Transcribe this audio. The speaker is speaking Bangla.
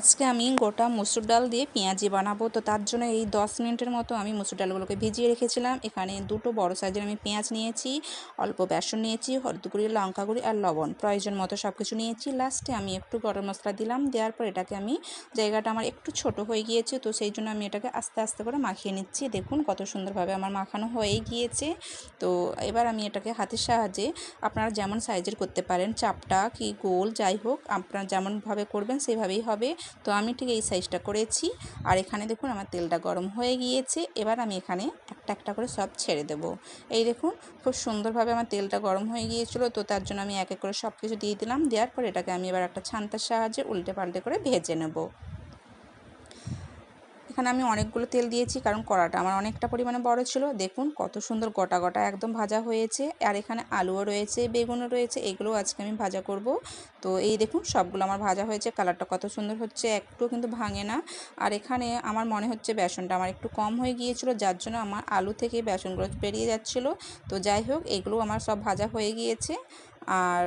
আজকে আমি গোটা মসুর ডাল দিয়ে পেঁয়াজি বানাবো। তো তার জন্য এই 10 মিনিটের মতো আমি মসুর ডালগুলোকে ভিজিয়ে রেখেছিলাম। এখানে দুটো বড় সাইজের আমি পেঁয়াজ নিয়েছি, অল্প বেসন নিয়েছি, হলুদ গুঁড়ি, লঙ্কা গুঁড়ি আর লবণ, প্রয়োজন মতো সব কিছু নিয়েছি। লাস্টে আমি একটু গরম মশলা দিলাম। দেওয়ার পর এটাকে আমি, জায়গাটা আমার একটু ছোট হয়ে গিয়েছে, তো সেই জন্য আমি এটাকে আস্তে আস্তে করে মাখিয়ে নিচ্ছি। দেখুন কত সুন্দরভাবে আমার মাখানো হয়ে গিয়েছে। তো এবার আমি এটাকে হাতের সাহায্যে, আপনারা যেমন সাইজের করতে পারেন, চাপটা কি গোল যাই হোক, আপনারা যেমনভাবে করবেন সেভাবেই হবে। তো আমি ঠিক এই সাইজটা করেছি। আর এখানে দেখুন আমার তেলটা গরম হয়ে গিয়েছে। এবার আমি এখানে একটা একটা করে সব ছেড়ে দেব। এই দেখুন খুব সুন্দরভাবে আমার তেলটা গরম হয়ে গিয়েছিল, তো তার জন্য আমি এক এক করে সব কিছু দিয়ে দিলাম। দেওয়ার পর এটাকে আমি এবার একটা ছান্তার সাহায্যে উল্টে পাল্টে করে ভেজে নেব। এখানে আমি অনেকগুলো তেল দিয়েছি, কারণ কড়াটা আমার অনেকটা পরিমাণে বড় ছিল। দেখুন কত সুন্দর গোটা গোটা একদম ভাজা হয়েছে। আর এখানে আলুও রয়েছে, বেগুনও রয়েছে, এগুলো আজকে আমি ভাজা করব। তো এই দেখুন সবগুলো আমার ভাজা হয়েছে, কালারটা কত সুন্দর হচ্ছে, একটু কিন্তু ভাঙে না। আর এখানে আমার মনে হচ্ছে বেসনটা আমার একটু কম হয়ে গিয়েছিল, যার জন্য আমার আলু থেকে বেসনগুলো বেরিয়ে যাচ্ছিলো। তো যাই হোক, এগুলো আমার সব ভাজা হয়ে গিয়েছে। আর